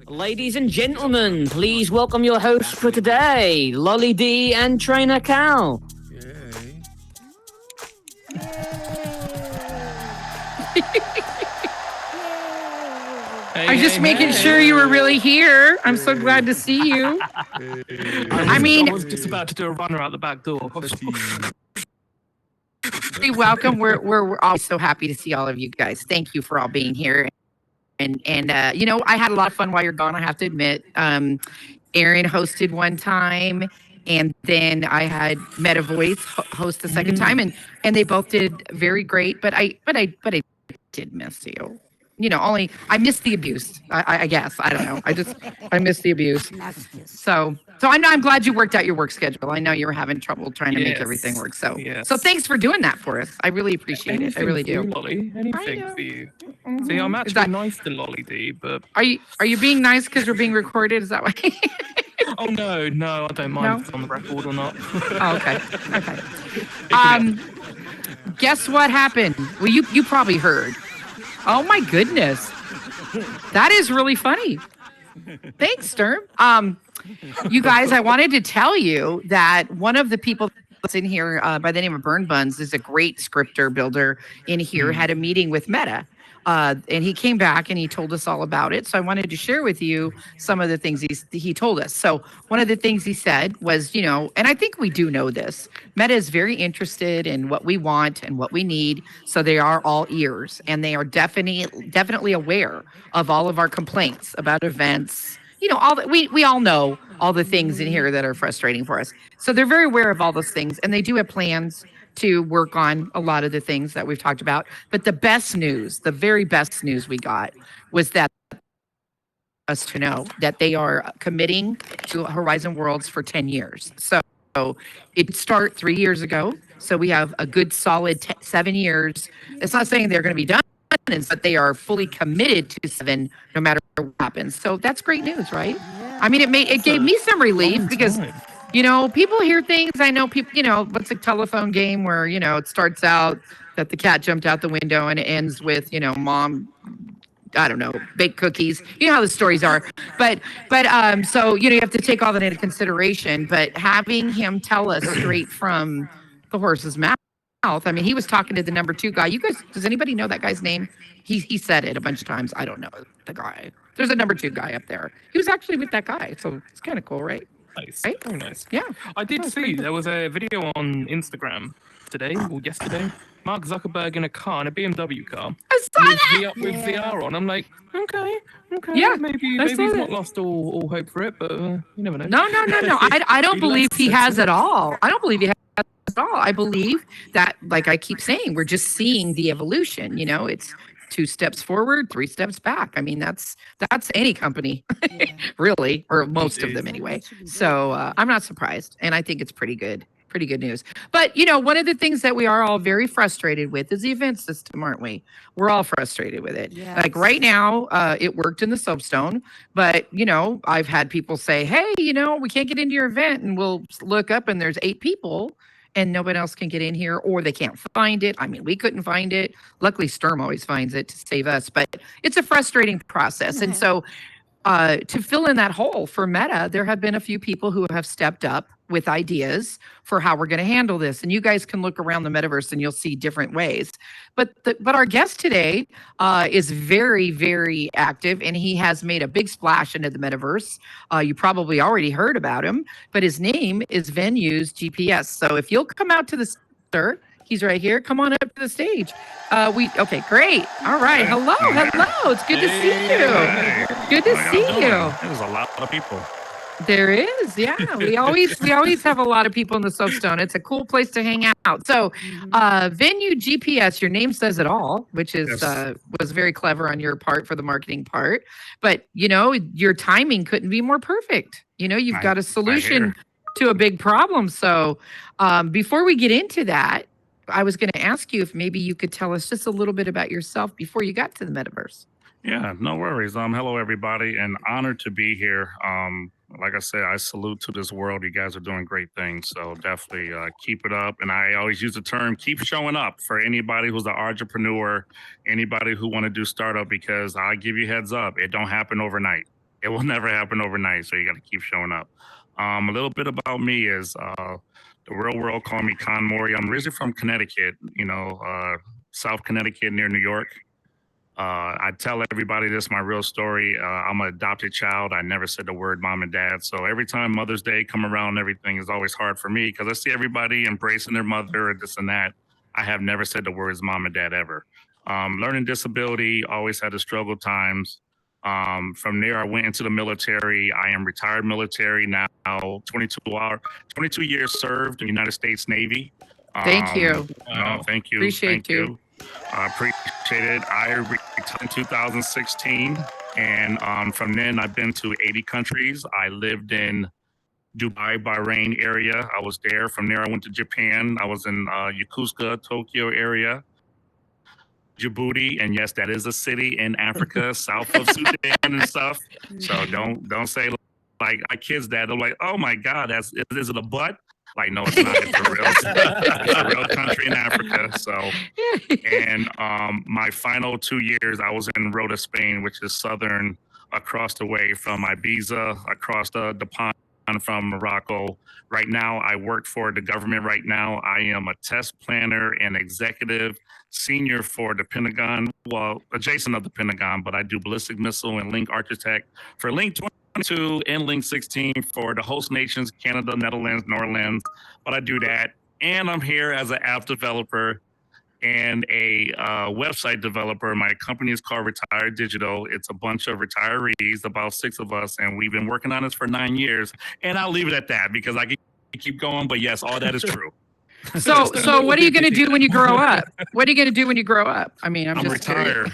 Ladies and gentlemen, please welcome your hosts for today, Lolly D and Trainer Cal. Yay. I was just making sure you were really here. I'm so glad to see you. I was just about to do a runner out the back door. Welcome. We're all so happy to see all of you guys. Thank you for all being here. And you know, I had a lot of fun while you're gone, I have to admit. Aaron hosted one time, and then I had Meta Voice host the second time, and they both did very great. But I did miss you. You know, I missed the abuse. I guess I don't know. I missed the abuse. So I'm glad you worked out your work schedule. I know you were having trouble trying to make everything work. So thanks for doing that for us. I really appreciate it. I really do. Lolly, anything for you. See, I'm actually nice to Lolly D, but are you being nice because we're being recorded? Is that why? Oh no, I don't mind if it's on the record or not. Oh, okay. Guess what happened? Well, you probably heard. Oh my goodness. That is really funny. Thanks, Sturm. You guys, I wanted to tell you that one of the people that's in here by the name of Burn Buns is a great scripter builder in here, had a meeting with Meta. And he came back and he told us all about it. So I wanted to share with you some of the things he told us. So one of the things he said was, you know, and I think we do know this, Meta is very interested in what we want and what we need. So they are all ears, and they are definitely aware of all of our complaints about events. You know, all that we all know all the things in here that are frustrating for us. So they're very aware of all those things, and they do have plans to work on a lot of the things that we've talked about. But the best news, the very best news we got was that us to know that they are committing to Horizon Worlds for 10 years. So it started 3 years ago. So we have a good solid 7 years. It's not saying they're going to be done, but they are fully committed to 7 no matter what happens. So that's great news, right? I mean, it gave me some relief because, you know, people hear things. I know people, you know, what's a telephone game where, you know, it starts out that the cat jumped out the window and it ends with, you know, mom, I don't know, baked cookies. You know how the stories are. But so, you know, you have to take all that into consideration. But having him tell us straight from the horse's mouth, I mean, he was talking to the number 2 guy. You guys, does anybody know that guy's name? He said it a bunch of times. I don't know the guy. There's a number 2 guy up there. He was actually with that guy. So it's kind of cool, right? Nice. Right? Very nice. Yeah. I did see there was a video on Instagram today or yesterday. Mark Zuckerberg in a car, in a BMW car. I saw that. With VR on. I'm like, okay. Yeah, Maybe he's not lost all hope for it, but you never know. No. I don't believe he has at all. I don't believe he has at all. I believe that, like I keep saying, we're just seeing the evolution. You know, it's 2 steps forward, 3 steps back. I mean, that's any company, really, or most of them anyway. So I'm not surprised, and I think it's pretty good news. But, you know, one of the things that we are all very frustrated with is the event system, aren't we? We're all frustrated with it. Yes. Like right now, it worked in the SoapStone, but, you know, I've had people say, hey, you know, we can't get into your event, and we'll look up and there's 8 people and nobody else can get in here, or they can't find it. I mean, we couldn't find it. Luckily, Sturm always finds it to save us, but it's a frustrating process. And so to fill in that hole for Meta, there have been a few people who have stepped up with ideas for how we're going to handle this. And you guys can look around the metaverse and you'll see different ways. But our guest today is very, very active, and he has made a big splash into the metaverse. You probably already heard about him, but his name is VenueGPS. So if you'll come out to the sir, he's right here. Come on up to the stage. Okay, great. All right. Hello. It's good to see you. Good to see you. There's a lot of people. There is, yeah. We always have a lot of people in the SoapStone. It's a cool place to hang out. So, VenueGPS, your name says it all, which is was very clever on your part for the marketing part. But you know, your timing couldn't be more perfect. You know, you've got a solution to a big problem. So, before we get into that, I was going to ask you if maybe you could tell us just a little bit about yourself before you got to the metaverse. Yeah, no worries. Hello everybody, and honored to be here. Like I said, I salute to this world. You guys are doing great things, so definitely keep it up. And I always use the term "keep showing up" for anybody who's an entrepreneur, anybody who want to do startup, because I give you heads up, it don't happen overnight. It will never happen overnight. So you got to keep showing up. A little bit about me is the real world call me Con Mori. I'm originally from Connecticut, South Connecticut near New York. I tell everybody this, my real story. I'm an adopted child. I never said the word mom and dad. So every time Mother's Day come around, everything is always hard for me because I see everybody embracing their mother and this and that. I have never said the words mom and dad ever. Learning disability, always had to struggle times. From there, I went into the military. I am retired military now, 22 years served in the United States Navy. Thank you. No, thank you. Appreciate you. I appreciate it. I retired in 2016. And from then, I've been to 80 countries. I lived in Dubai, Bahrain area. I was there. From there, I went to Japan. I was in Yokosuka, Tokyo area. Djibouti, and yes, that is a city in Africa, south of Sudan and stuff. So don't say like my kids that they're like, oh my God, is it a butt? Like, no, it's not. It's a real, it's a real country in Africa. So, and my final 2 years, I was in Rota, Spain, which is southern, across the way from Ibiza, across the pond from Morocco. Right now, I work for the government right now. I am a test planner and executive senior for the Pentagon, well, adjacent of the Pentagon, but I do ballistic missile and link architect for Link 22 and Link 16 for the host nations, Canada, Netherlands, Netherlands. But I do that. And I'm here as an app developer and a website developer. My company is called Retired Digital. It's a bunch of retirees, about 6 of us, and we've been working on this for 9 years. And I'll leave it at that because I can keep going, but yes, all that is true. So what are you going to do when you grow up? What are you going to do when you grow up? I mean, I'm just retired.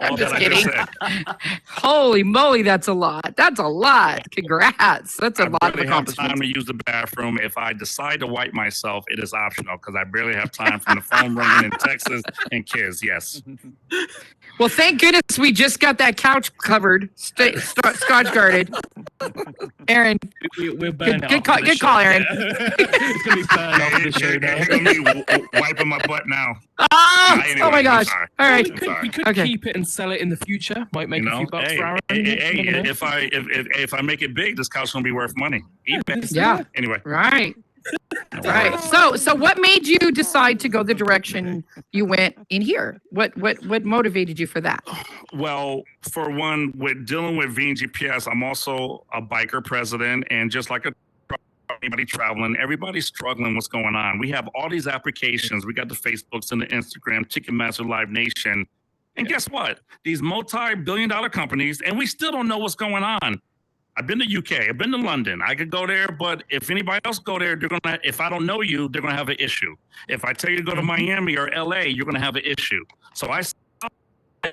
All just that kidding. I just said. Holy moly, that's a lot. That's a lot. Congrats. That's a lot of barely have time accomplishments. to use the bathroom. If I decide to wipe myself, it is optional because I barely have time from the phone ringing in Texas and kids. Yes. Well, thank goodness we just got that couch covered, scotch guarded. Aaron, We're burning good call, Aaron. It's going to be burned after the show now. Here go me wiping my butt now. Oh my gosh. I'm sorry. All right. We could Okay. keep it and sell it in the future. Might make a few bucks for Aaron. Hey, if I make it big, this couch gonna be worth money. eBay. Yeah. Anyway. Right. Right. So what made you decide to go the direction you went in here? What motivated you for that? Well, for one, with dealing with VenueGPS, I'm also a biker president, and just like anybody traveling, everybody's struggling. What's going on? We have all these applications. We got the Facebooks and the Instagram, Ticketmaster, Live Nation, and guess what? These multi-billion-dollar companies, and we still don't know what's going on. I've been to UK. I've been to London. I could go there, but if anybody else go there, they're gonna. If I don't know you, they're gonna have an issue. If I tell you to go to Miami or LA, you're gonna have an issue. So I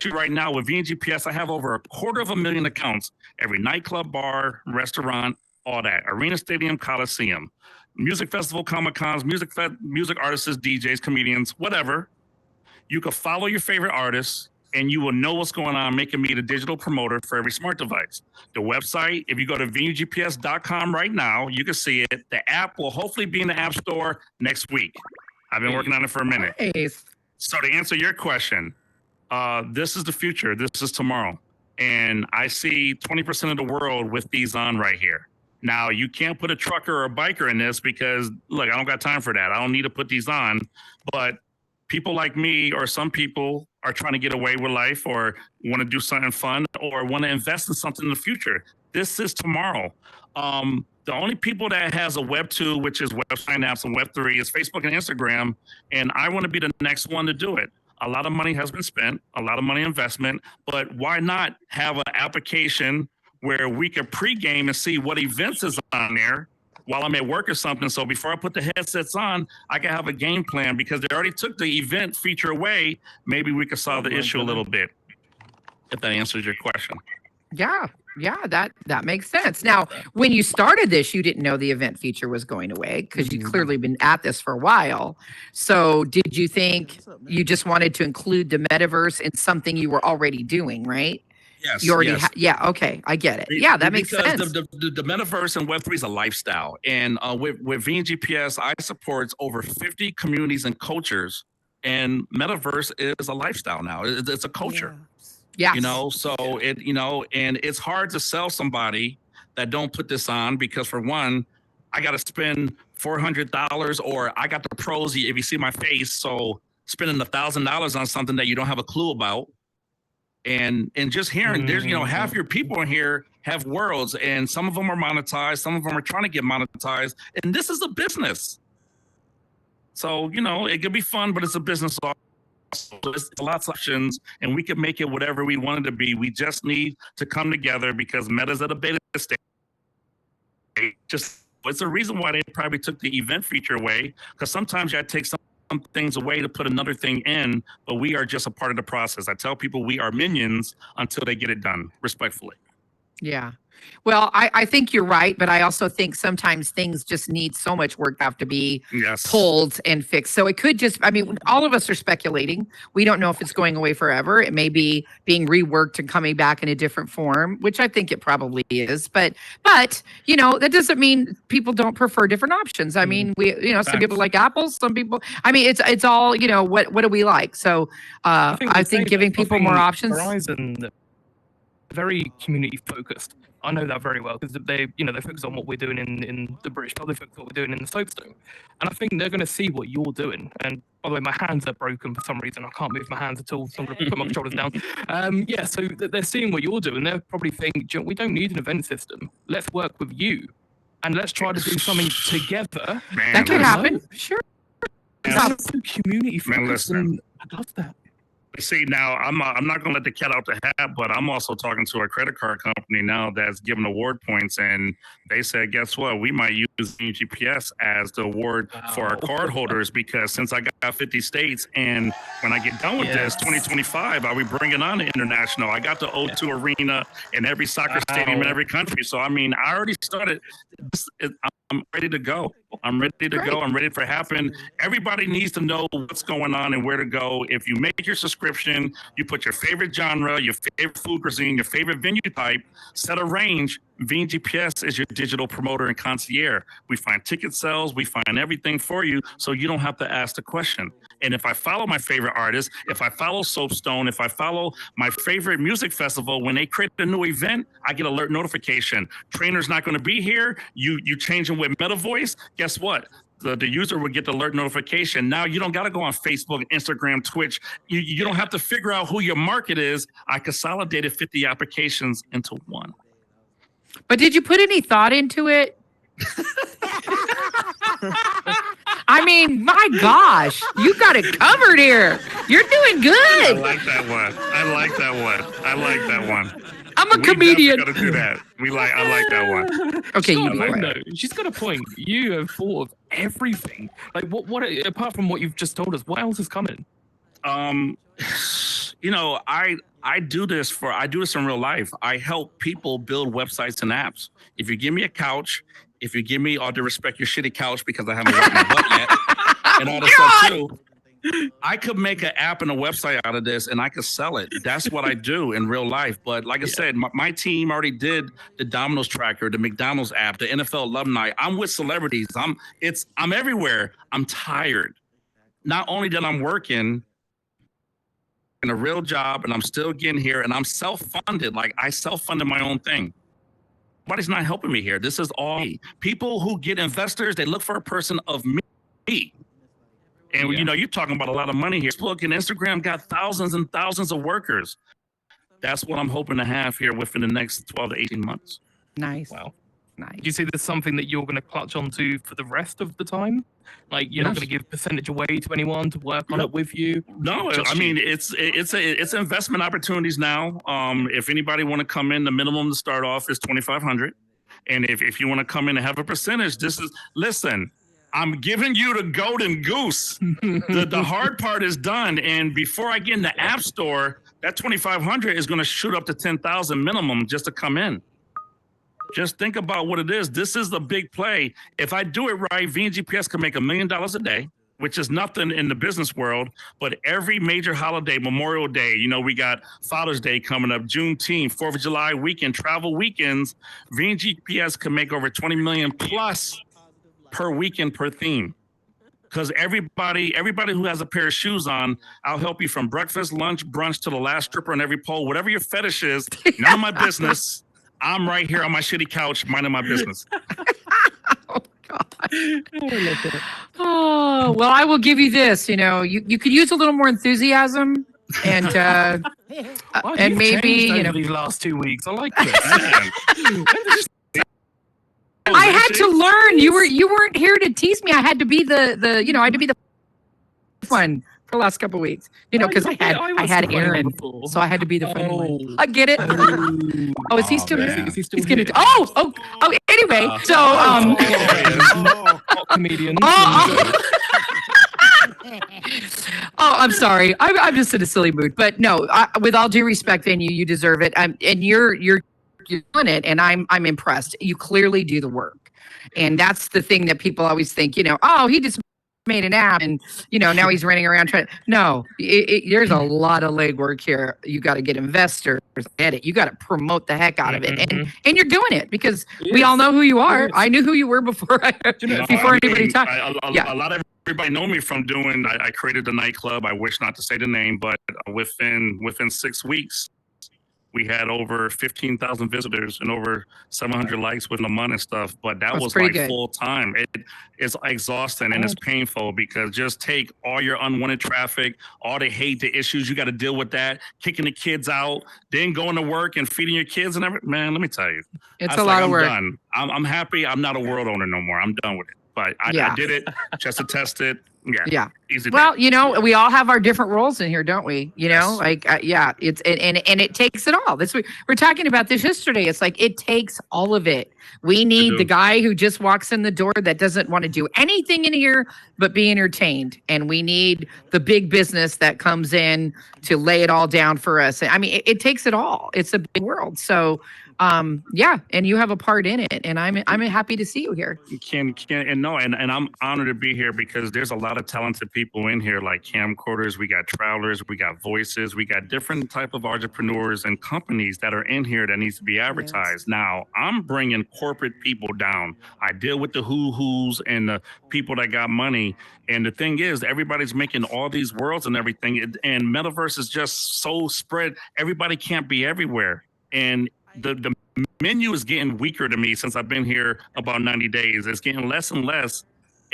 you right now with VenueGPS, I have over 250,000 accounts. Every nightclub, bar, restaurant, all that. Arena, stadium, coliseum, music festival, Comic Cons, music artists, DJs, comedians, whatever. You can follow your favorite artists, and you will know what's going on, making me the digital promoter for every smart device. The website, if you go to VenueGPS.com right now, you can see it. The app will hopefully be in the App Store next week. I've been working on it for a minute. Nice. So to answer your question, this is the future. This is tomorrow. And I see 20% of the world with these on right here. Now, you can't put a trucker or a biker in this because, look, I don't got time for that. I don't need to put these on. But people like me or some people are trying to get away with life or want to do something fun or want to invest in something in the future. This is tomorrow. The only people that has a Web 2, which is Web Sign Apps, and Web 3 is Facebook and Instagram, and I want to be the next one to do it. A lot of money has been spent, a lot of money investment, but why not have an application where we could pregame and see what events is on there while I'm at work or something. So before I put the headsets on, I can have a game plan because they already took the event feature away. Maybe we could solve the issue a little bit, if that answers your question. Yeah, that makes sense. Now, when you started this, you didn't know the event feature was going away because you'd clearly been at this for a while. So did you think you just wanted to include the metaverse in something you were already doing, right? Yes. You already yeah, okay, I get it. Yeah, that makes Because sense. The metaverse and Web3 is a lifestyle. And with VenueGPS, I support over 50 communities and cultures. And metaverse is a lifestyle now. It's a culture. Yes. So and it's hard to sell somebody that don't put this on because for one, I got to spend $400 or I got the pros if you see my face. So spending $1,000 on something that you don't have a clue about. And just hearing there's, half your people in here have worlds and some of them are monetized. Some of them are trying to get monetized. And this is a business. So, it could be fun, but it's a business also. There's lots of options and we can make it whatever we want it to be. We just need to come together because Meta's at a beta stage. It's the reason why they probably took the event feature away, because sometimes you got to take some things away to put another thing in, but we are just a part of the process. I tell people we are minions until they get it done, respectfully. Yeah. Well, I think you're right, but I also think sometimes things just need so much work to have to be pulled and fixed. So it could just, all of us are speculating. We don't know if it's going away forever. It may be being reworked and coming back in a different form, which I think it probably is. But that doesn't mean people don't prefer different options. Some people like apples, some people, it's all, what do we like? So I think giving people more options. Verizon, very community focused. I know that very well because they focus on what we're doing in the British public, focus on what we're doing in the SoapStone. And I think they're going to see what you're doing. And by the way, my hands are broken for some reason. I can't move my hands at all, so I'm going to put my shoulders down. So they're seeing what you're doing. They're probably thinking, we don't need an event system. Let's work with you. And let's try to do something together. That could happen. Sure. It's so community focused. And I love that. See, now I'm not going to let the cat out the hat, but I'm also talking to a credit card company now that's giving award points, and they said, guess what? We might use VenueGPS as the award for our card holders because since I got 50 states, and when I get done with this, 2025, I'll be bringing on the international. I got the O2 Arena in every soccer stadium in every country. So, I already started. I'm ready to go. I'm ready to go. I'm ready for it to happen. Everybody needs to know what's going on and where to go. If you make your subscription, you put your favorite genre, your favorite food cuisine, your favorite venue type, set a range. VenueGPS is your digital promoter and concierge. We find ticket sales, we find everything for you, so you don't have to ask the question. And if I follow my favorite artist, if I follow SoapStone, if I follow my favorite music festival, when they create a new event, I get alert notification. Trainer's not going to be here. You change them with Meta Voice. Guess what? The user will get the alert notification. Now you don't got to go on Facebook, Instagram, Twitch. You don't have to figure out who your market is. I consolidated 50 applications into one. But did you put any thought into it? My gosh, you got it covered here. You're doing good. I like that one. I'm a comedian. We got to do that. I like that one. Okay, you She's got a point. You have thought of everything. Like what apart from what you've just told us, what else is coming? I do this in real life. I help people build websites and apps. If you give me a couch, if you give me all due respect, your shitty couch because I haven't wiped my butt yet, and all this stuff too, I could make an app and a website out of this and I could sell it. That's what I do in real life. But like I said, my team already did the Domino's tracker, the McDonald's app, the NFL alumni. I'm with celebrities. I'm everywhere. I'm tired. Not only that I'm working in a real job and I'm still getting here and I'm self-funded. Like I self-funded my own thing. Nobody's not helping me here. This is all me. People who get investors, they look for a person of me. And you're talking about a lot of money here. Facebook and Instagram got thousands and thousands of workers. That's what I'm hoping to have here within the next 12 to 18 months. Nice. Wow. Nice. Do you see there's something that you're going to clutch onto for the rest of the time? Like you're not going to give percentage away to anyone to work on it with you? No, it's investment opportunities now. If anybody want to come in, the minimum to start off is $2,500. And if you want to come in and have a percentage, listen, I'm giving you the golden goose. The hard part is done. And before I get in the app store, that $2,500 is going to shoot up to $10,000 minimum just to come in. Just think about what it is. This is the big play. If I do it right, VenueGPS can make $1 million a day, which is nothing in the business world. But every major holiday, Memorial Day, we got Father's Day coming up, Juneteenth, 4th of July weekend, travel weekends, VenueGPS can make over $20 million plus per weekend per theme. because everybody who has a pair of shoes on, I'll help you from breakfast, lunch, brunch to the last stripper on every pole, whatever your fetish is. None of my business. I'm right here on my shitty couch, minding my business. Oh God. Oh well, I will give you this. You know, you could use a little more enthusiasm, and Well, and you've maybe changed you over know. these last 2 weeks. I like this. I had to learn. You weren't here to tease me. I had to be the you know I had to be the one for the last couple of weeks. You know, because I had Aaron, so I had to be the funny one. I get it. Oh, is he still here? Is he still He's gonna. here? Oh. Anyway, so Comedian. Oh, I'm sorry. I'm just in a silly mood. But no, with all due respect, Venue, you deserve it. And you're doing it, and I'm impressed. You clearly do the work, and that's the thing that people always think. You know, oh, he just made an app, and you know now he's running around trying. No, there's a lot of legwork here. You got to get investors, get it. You got to promote the heck out of it, and you're doing it because we all know who you are. I knew who you were before anybody talked. A lot of everybody know me from doing. I created the nightclub. I wish not to say the name, but within 6 weeks, we had over 15,000 visitors and over 700 likes within a month and stuff. But that was like full time. It's exhausting and it's painful because just take all your unwanted traffic, all the hate, the issues you got to deal with that, kicking the kids out, then going to work and feeding your kids and everything. Man, let me tell you, it's a lot of work. Done. I'm happy. I'm not a world owner no more. I'm done with it. But I did it just to test it. Yeah. Easy. Well, you know, we all have our different roles in here, don't we? You know, like, it's and it takes it all. We're talking about this yesterday. It's like it takes all of it. We need the guy who just walks in the door that doesn't want to do anything in here but be entertained, and we need the big business that comes in to lay it all down for us. I mean, it takes it all. It's a big world, so. And you have a part in it, and I'm happy to see you here. And I'm honored to be here because there's a lot of talented people in here, like camcorders, we got travelers, we got voices, we got different type of entrepreneurs and companies that are in here that needs to be advertised. Yes. Now I'm bringing corporate people down. I deal with the who's and the people that got money. And the thing is, everybody's making all these worlds and everything, and metaverse is just so spread. Everybody can't be everywhere, and the menu is getting weaker to me since I've been here about 90 days. It's getting less and less,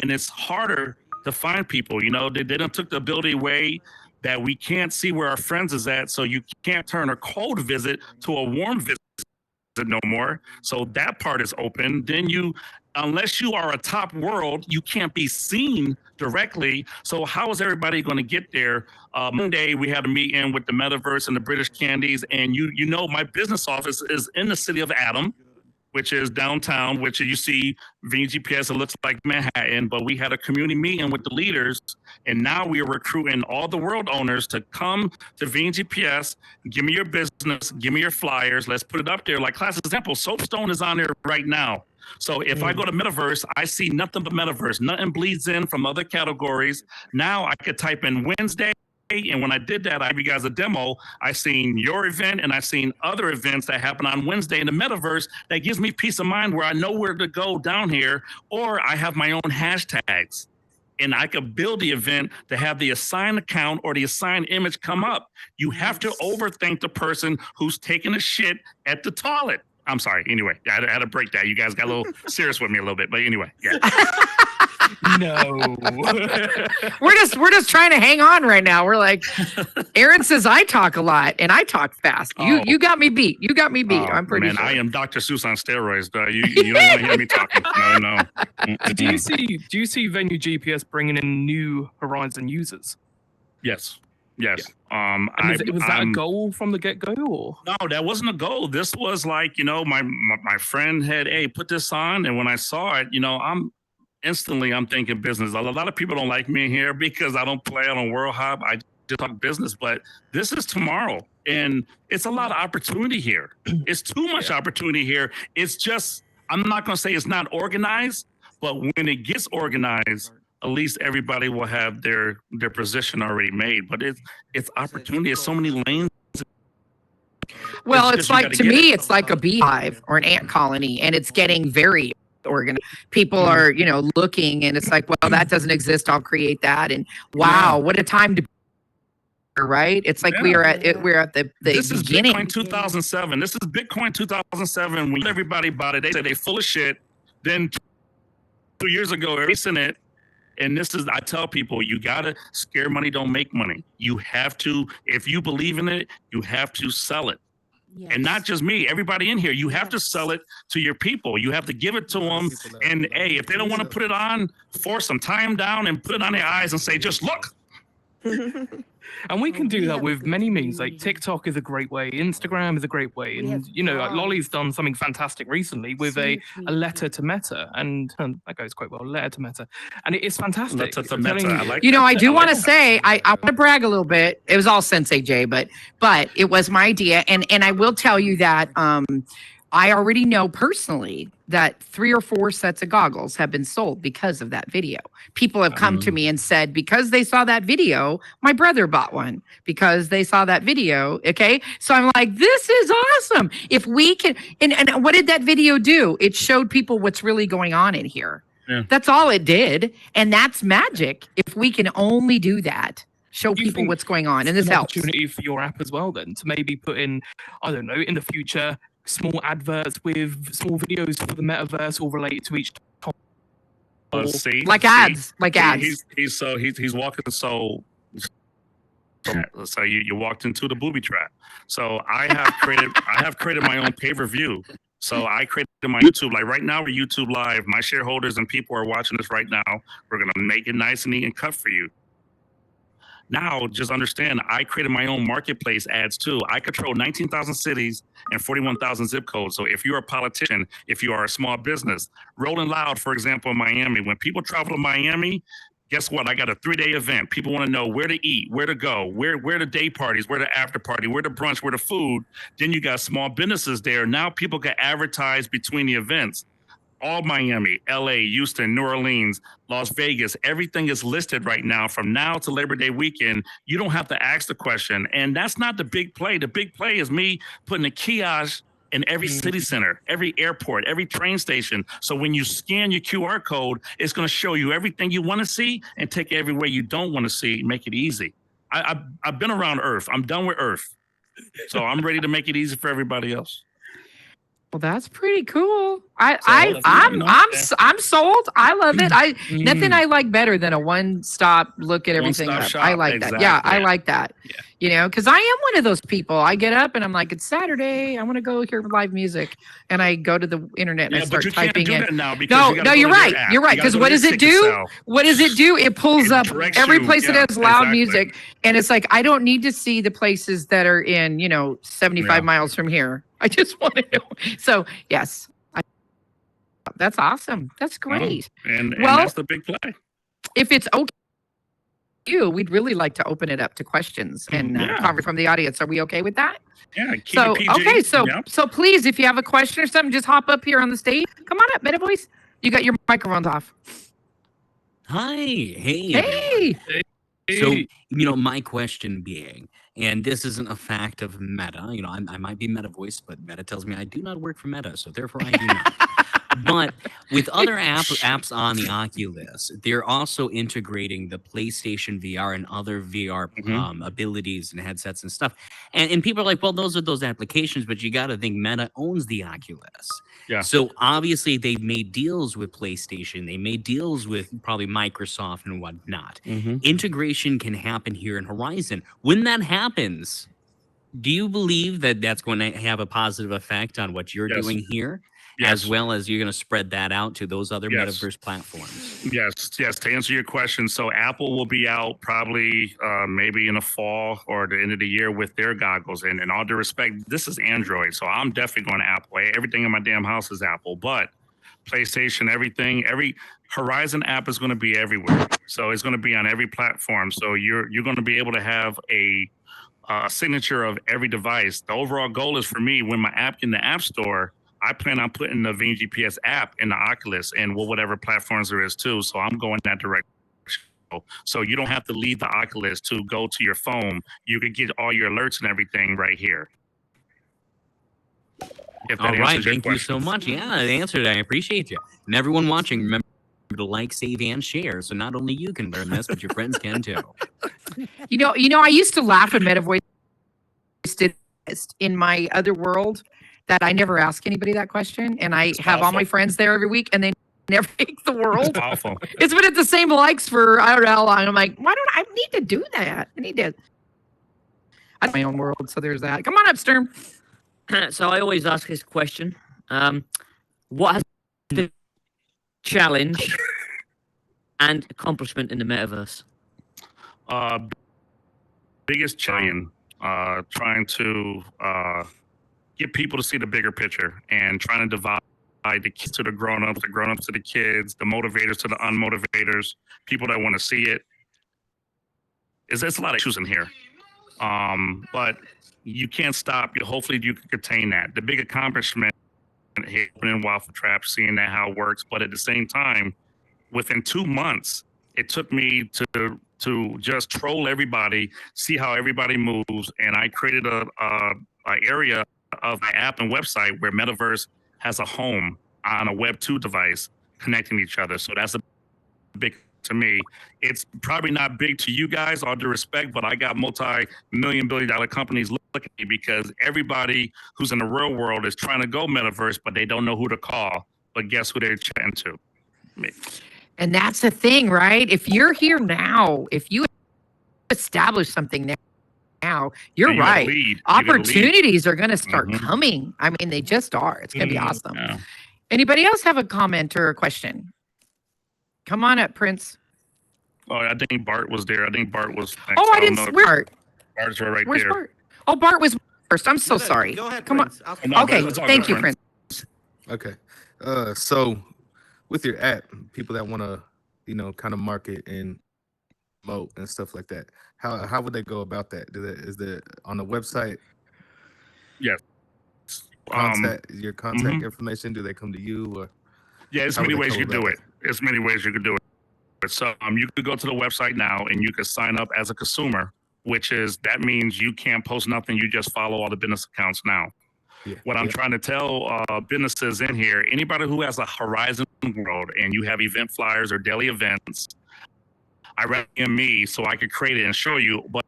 and it's harder to find people. You know, they done took the ability away that we can't see where our friends is at, so you can't turn a cold visit to a warm visit no more. So that part is open. Then unless you are a top world, you can't be seen directly. So how is everybody going to get there? Monday, we had a meeting with the Metaverse and the British Candies. And you know, my business office is in the city of Adam, which is downtown, which you see VenueGPS, it looks like Manhattan. But we had a community meeting with the leaders. And now we are recruiting all the world owners to come to VenueGPS, give me your business, give me your flyers. Let's put it up there. Like class example, SoapStone is on there right now. So if I go to Metaverse, I see nothing but Metaverse. Nothing bleeds in from other categories. Now I could type in Wednesday. And when I did that, I gave you guys a demo. I seen your event and I seen other events that happen on Wednesday in the Metaverse. That gives me peace of mind where I know where to go down here, or I have my own hashtags. And I could build the event to have the assigned account or the assigned image come up. You have to overthink the person who's taking a shit at the toilet. I'm sorry. Anyway, I had to break that. You guys got a little serious with me a little bit, but anyway, yeah. No. We're just trying to hang on right now. We're like, Aaron says I talk a lot and I talk fast. You got me beat. You got me beat. I'm pretty sure. I am Dr. Seuss on steroids. You don't want to hear me talking. No. Do you see VenueGPS bringing in new Horizon users? Yes. Was that a goal from the get-go? Or? No, that wasn't a goal. This was like, you know, my friend had, hey, put this on. And when I saw it, you know, I'm thinking business. A lot of people don't like me here because I don't play on World Hub. I just talk business, but this is tomorrow. And it's a lot of opportunity here. It's too much opportunity here. It's just, I'm not going to say it's not organized, but when it gets organized, at least everybody will have their position already made. But it's opportunity. It's so many lanes. Well, it's like, to me, it's like a beehive or an ant colony, and it's getting very organized. People are, looking, and it's like, well, that doesn't exist. I'll create that. And wow, what a time to be, right? It's like we're at the This beginning. is Bitcoin 2007. This is Bitcoin 2007. When everybody bought it, they said they full of shit. Then 2 years ago, erasing it. And this is, I tell people, you gotta, scare money don't make money. You have to, if you believe in it, you have to sell it. Yes. And not just me, everybody in here, you have to sell it to your people. You have to give it to them. And hey, if they don't want to put it on, force them, tie them down and put it on their eyes and say, just look. And we can do that with many means. Like TikTok is a great way, Instagram is a great way, and like Lolly's done something fantastic recently with a letter to Meta, and that goes quite well. Letter to Meta, and it is fantastic. Letter to Meta. I like I do want to say I want to brag a little bit. It was all Sensei Jay, but it was my idea, and I will tell you that I already know personally that 3 or 4 sets of goggles have been sold because of that video. People have come to me and said, because they saw that video, my brother bought one because they saw that video. Okay. So I'm like, this is awesome. If we can, and what did that video do? It showed people what's really going on in here. Yeah. That's all it did. And that's magic. If we can only do that. Show people what's going on. And this helps. Opportunity for your app as well, then, to maybe put in, I don't know, in the future, small adverts with small videos for the metaverse all related to each topic. Like ads. He's walking so you walked into the booby trap. So I have created my own pay-per-view. So I created my YouTube. Like right now, we're YouTube Live. My shareholders and people are watching this right now. We're gonna make it nice and neat and cut for you. Now, just understand, I created my own marketplace ads too. I control 19,000 cities and 41,000 zip codes. So if you're a politician, if you are a small business, Rolling Loud, for example, in Miami, when people travel to Miami, guess what? I got a 3-day event. People want to know where to eat, where to go, where the day parties, where the after party, where the brunch, where the food. Then you got small businesses there. Now people can advertise between the events. All Miami, LA, Houston, New Orleans, Las Vegas, everything is listed right now from now to Labor Day weekend. You don't have to ask the question. And that's not the big play. The big play is me putting a kiosk in every city center, every airport, every train station. So when you scan your QR code, it's going to show you everything you want to see and take you everywhere you don't want to see, make it easy. I've been around Earth. I'm done with Earth. So I'm ready to make it easy for everybody else. Well, that's pretty cool. I'm sold. I love it. Nothing I like better than a one-stop look at everything. I like that. Yeah, I like that. Yeah. Because I am one of those people. I get up and I'm like, it's Saturday. I want to go hear live music, and I go to the internet and I start typing in. No, you're right. You're right. Because what does it do? What does it do? It pulls up every place that has loud music, and it's like I don't need to see the places that are in 75 miles from here. I just want to know. So yes, that's awesome. That's great. And that's the big play. If it's okay, we'd really like to open it up to questions and comment from the audience. Are we okay with that? Yeah. Keep it PG. Okay. So please, if you have a question or something, just hop up here on the stage. Come on up, Meta Voice. You got your microphones off. Hi. Hey. So, my question being, and this isn't a fact of Meta, I might be Meta Voice, but Meta tells me I do not work for Meta, so therefore I do not. But with other apps on the Oculus, they're also integrating the PlayStation VR and other VR abilities and headsets and stuff. And people are like, well, those are those applications, but you got to think Meta owns the Oculus. Yeah. So obviously they've made deals with PlayStation. They made deals with probably Microsoft and whatnot. Integration can happen here in Horizon. When that happens, do you believe that that's going to have a positive effect on what you're doing here? Yes. As well as you're going to spread that out to those other metaverse platforms? Yes. To answer your question, so Apple will be out probably maybe in the fall or the end of the year with their goggles. And in all due respect, this is Android, so I'm definitely going to Apple. Everything in my damn house is Apple, but PlayStation, every Horizon app is going to be everywhere. So it's going to be on every platform. So you're going to be able to have a signature of every device. The overall goal is for me, when my app in the App Store, I plan on putting the VenueGPS app in the Oculus and whatever platforms there is too. So I'm going that direction. So you don't have to leave the Oculus to go to your phone. You can get all your alerts and everything right here. If that All right, answers your thank you question. so much. Yeah, I answered it. I appreciate you. And everyone watching, remember to like, save, and share. So not only you can learn this, but your friends can too. You know, I used to laugh when MetaVoice did this in my other world that I never ask anybody that question. And I have all my friends there every week and they never make the world. It's awful. It's been at the same likes for I don't know how long. I'm like, why don't I need to do that? I need to. I have my own world, so there's that. Come on up, Sturm. So I always ask this question. What has the challenge and accomplishment in the metaverse? Biggest challenge, trying to get people to see the bigger picture and trying to divide the kids to the grown-ups to the kids, the motivators to the unmotivators, people that want to see it. There's a lot of issues in here. But you can't stop. Hopefully you can contain that. The big accomplishment here in Waffle Trap, seeing that how it works. But at the same time, within 2 months, it took me to just troll everybody, see how everybody moves, and I created a area of my app and website where Metaverse has a home on a Web 2 device connecting each other. So that's a big to me. It's probably not big to you guys, all due respect, but I got multi-million, billion-dollar companies looking at me because everybody who's in the real world is trying to go Metaverse, but they don't know who to call. But guess who they're chatting to? Me. And that's the thing, right? If you're here now, if you establish something now, you're And right. lead. Opportunities are going to start Mhm. coming. I mean, they just are. It's going to be awesome. Yeah. Anybody else have a comment or a question? Come on up, Prince. Oh, I think Bart was there. I think Bart was next. Oh, I don't didn't. know. Where's Bart? Bart's right Where's there. Bart? Oh, Bart was first. I'm so Go ahead. sorry. Go ahead, Come on. Prince. I'll- No, Okay, it's all thank good, you, Prince. Prince. Okay. So with your app, people that want to, kind of market and promote and stuff like that, how would they go about that? Is there on the website Yes. contact your contact mhm. information? Do they come to you or? Yeah, there's How would many they ways go you can do about it. There's many ways you can do it. So you could go to the website now and you could sign up as a consumer, that means you can't post nothing. You just follow all the business accounts now. Yeah. What I'm trying to tell businesses in here, anybody who has a Horizon World and you have event flyers or daily events, I recommend me so I could create it and show you. But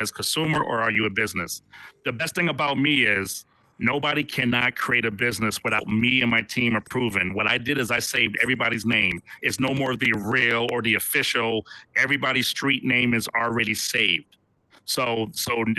as consumer or are you a business? The best thing about me is nobody cannot create a business without me and my team approving. What I did is I saved everybody's name. It's no more the real or the official. Everybody's street name is already saved. So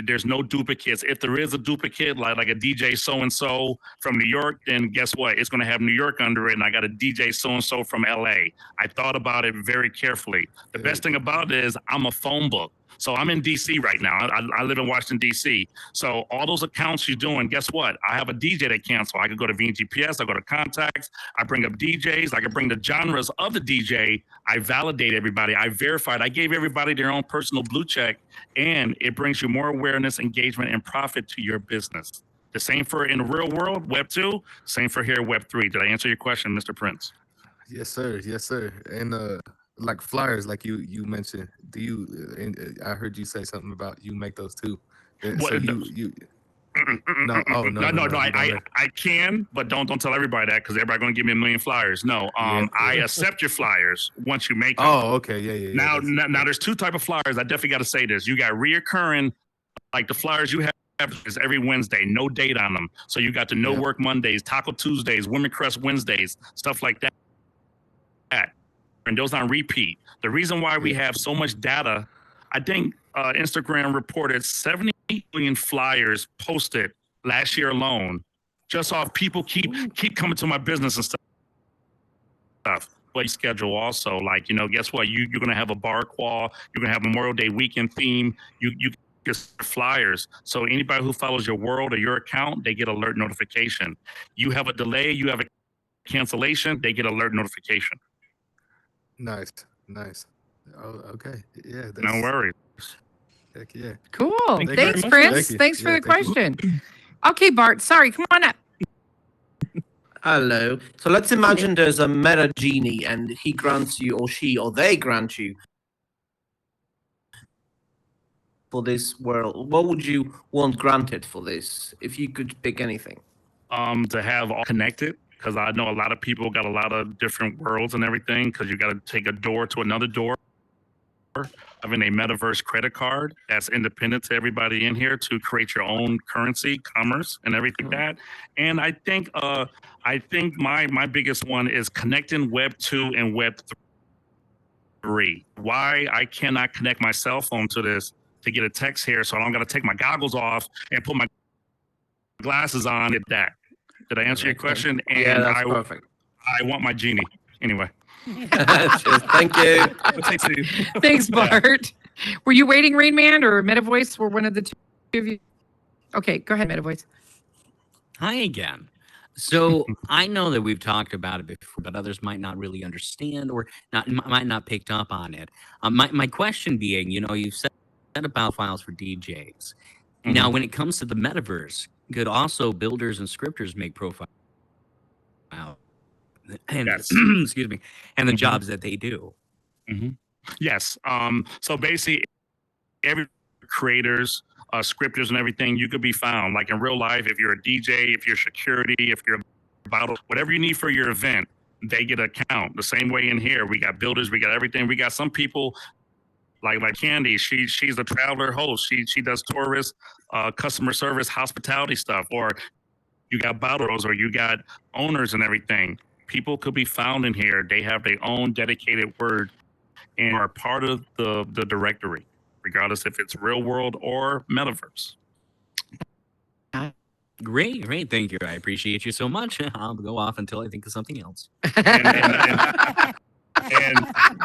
there's no duplicates. If there is a duplicate, like a DJ so-and-so from New York, then guess what? It's going to have New York under it, and I got a DJ so-and-so from LA. I thought about it very carefully. The best thing about it is I'm a phone book. So I'm in DC right now. I live in Washington, DC. So all those accounts you're doing, guess what? I have a DJ that cancel. I could go to VenueGPS, I go to contacts, I bring up DJs, I can bring the genres of the DJ, I validate everybody, I verified, I gave everybody their own personal blue check, and it brings you more awareness, engagement, and profit to your business. The same for in the real world, Web 2, same for here, Web 3. Did I answer your question, Mr. Prince? Yes, sir. Yes, sir. And like flyers, like you mentioned, do you? And I heard you say something about you make those too. And so What- you. No, oh no, no. you don't make- I can, but don't tell everybody that because everybody gonna give me a million flyers. No, Yeah. I accept your flyers once you make them. Oh, okay, yeah. Now, that's- now, there's two type of flyers. I definitely got to say this. You got reoccurring, like the flyers you have is every Wednesday, no date on them. So you got the no Yeah. work Mondays, Taco Tuesdays, Women Crest Wednesdays, stuff like that. And those on repeat. The reason why we have so much data, I think Instagram reported 70 million flyers posted last year alone, just off people keep coming to my business and stuff. But you schedule also, like, guess what? You're gonna have a bar crawl, you're gonna have Memorial Day weekend theme, you get flyers. So anybody who follows your world or your account, they get alert notification. You have a delay, you have a cancellation, they get alert notification. Nice. Oh, okay. Yeah. That's, No worries. Heck yeah. Cool. Thank you very Thanks, much. Prince. Thank you. Thanks for Yeah, the thank you. question. Okay, Bart. Sorry. Come on up. Hello. So let's imagine there's a meta genie and he grants you, or she, or they grant you for this world? What would you want granted for this if you could pick anything? To have all connected, because I know a lot of people got a lot of different worlds and everything, because you got to take a door to another door. Having a metaverse credit card that's independent to everybody in here to create your own currency, commerce, and everything like that. And I think my biggest one is connecting Web 2 and Web 3. Why I cannot connect my cell phone to this to get a text here, so I don't got to take my goggles off and put my glasses on. Did I answer your question? And Yeah, that's perfect. I want my genie anyway. Cheers. Thank you. Thanks, Bart. Were you waiting, Rain Man, or Meta Voice? Were one of the two of you? Okay, go ahead, Meta Voice. Hi again. So I know that we've talked about it before, but others might not really understand or might not picked up on it. My question being, you've set about files for DJs. Now, when it comes to the metaverse, could also builders and scripters make profiles? And Yes. excuse me, and the jobs that they do. Yes. So basically, every creators, scripters, and everything, you could be found. Like in real life, if you're a DJ, if you're security, if you're about whatever you need for your event, they get a count. The same way in here, we got builders, we got everything. We got some people like Candy. She's a traveler host. She does tourist, customer service, hospitality stuff. Or you got bottlers, or you got owners and everything. People could be found in here. They have their own dedicated word and are part of the directory, regardless if it's real world or metaverse. Great. Thank you. I appreciate you so much. I'll go off until I think of something else.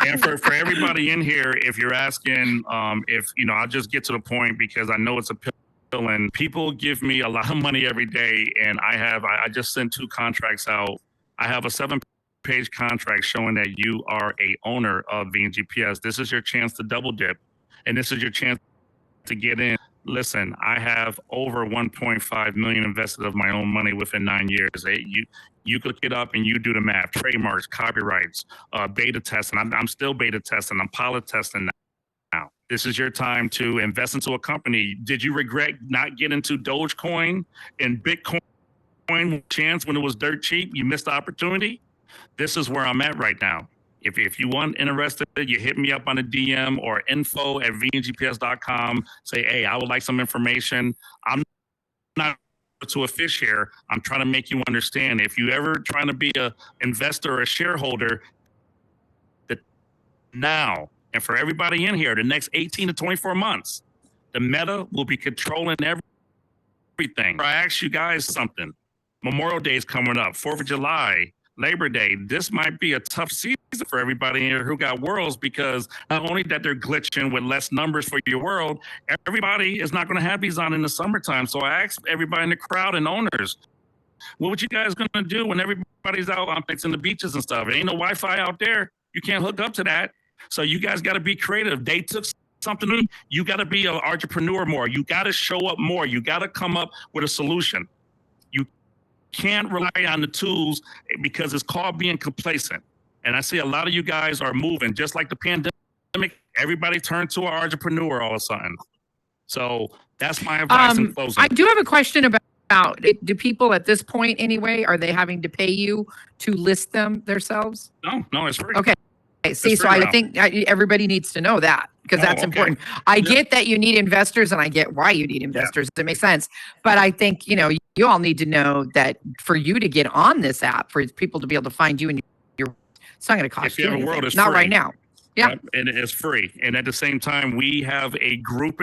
And for everybody in here, if you're asking, if I'll just get to the point because I know it's a pill. And people give me a lot of money every day, and I just sent 2 contracts out. I have a 7-page contract showing that you are a owner of VenueGPS. This is your chance to double dip, and this is your chance to get in. Listen, I have over 1.5 million invested of my own money within 9 years. You look it up and you do the math. Trademarks, copyrights, beta testing. I'm still beta testing. I'm pilot testing now. This is your time to invest into a company. Did you regret not getting into Dogecoin and Bitcoin chance when it was dirt cheap? You missed the opportunity. This is where I'm at right now. If you want interested, you hit me up on a DM or info@VenueGPS.com. Say, hey, I would like some information. I'm not to a fish here. I'm trying to make you understand. If you ever trying to be a investor or a shareholder, that now, and for everybody in here, the next 18 to 24 months, the meta will be controlling everything. I ask you guys something. Memorial Day is coming up, 4th of July, Labor Day. This might be a tough season for everybody here who got worlds, because not only that they're glitching with less numbers for your world, everybody is not going to have these on in the summertime. So I asked everybody in the crowd and owners, what would you guys going to do when everybody's out on fixing the beaches and stuff? There ain't no Wi-Fi out there. You can't hook up to that. So you guys got to be creative. They took something new. You got to be an entrepreneur more. You got to show up more. You got to come up with a solution. You can't rely on the tools because it's called being complacent. And I see a lot of you guys are moving, just like the pandemic. Everybody turned to an entrepreneur all of a sudden. So that's my advice in closing. I do have a question about it. Do people at this point anyway, are they having to pay you to list them themselves? No, it's free. Okay. See, so I think everybody needs to know that, because that's important. I get that you need investors, and I get why you need investors. It makes sense. But I think, you all need to know that for you to get on this app, for people to be able to find you, and it's not going to cost you anything. World, it's not free. Right now. Yeah. And it's free. And at the same time, we have a group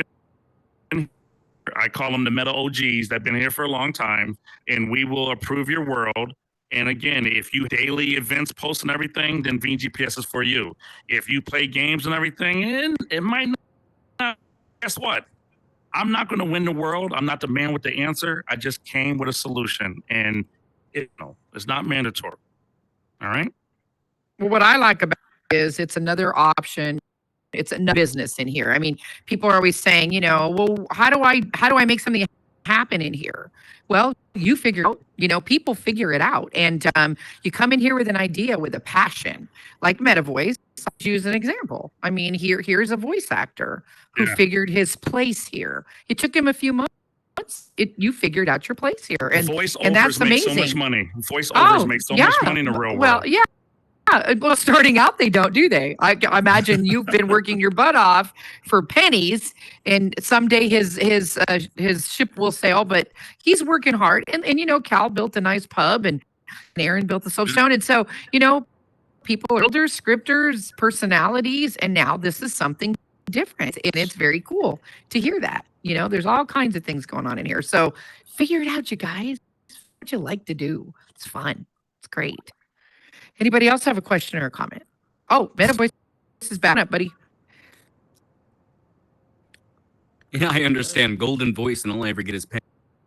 I call them the Meta OGs that have been here for a long time, and we will approve your world. And again, if you daily events post and everything, then VenueGPS is for you. If you play games and everything, and it might not, guess what? I'm not going to win the world. I'm not the man with the answer. I just came with a solution, and it's not mandatory. All right. Well, what I like about it is it's another option. It's a business in here. I mean, people are always saying, well, how do I make something happen in here? Well, you figure out, people figure it out. And you come in here with an idea, with a passion, like MetaVoice. I'll use an example. I mean, here's a voice actor who figured his place here. It took him a few months. You figured out your place here. And that's amazing. Make so much money. Voiceovers make so much money in the real world. Well, yeah. Well, starting out, they don't, do they? I imagine you've been working your butt off for pennies, and someday his ship will sail. But he's working hard, and Cal built a nice pub, and Aaron built the SoapStone, and so people are builders, scripters, personalities, and now this is something different, and it's very cool to hear that. There's all kinds of things going on in here. So figure it out, you guys. What you like to do? It's fun. It's great. Anybody else have a question or a comment? Oh, MetaVoice is back up, buddy. Yeah, I understand. Golden voice, and all I ever get is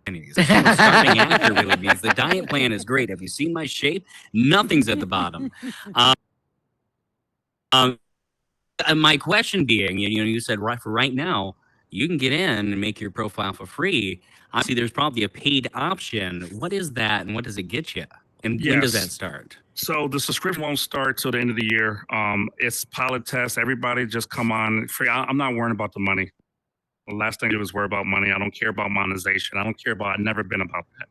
pennies. That's what starving actor really means. The diet plan is great. Have you seen my shape? Nothing's at the bottom. My question being, you said for right now, you can get in and make your profile for free. Obviously, there's probably a paid option. What is that, and what does it get you? And when does that start? So the subscription won't start till the end of the year. It's pilot test. Everybody just come on free. I'm not worrying about the money. The last thing I do is worry about money. I don't care about monetization. I don't care about. I've never been about that.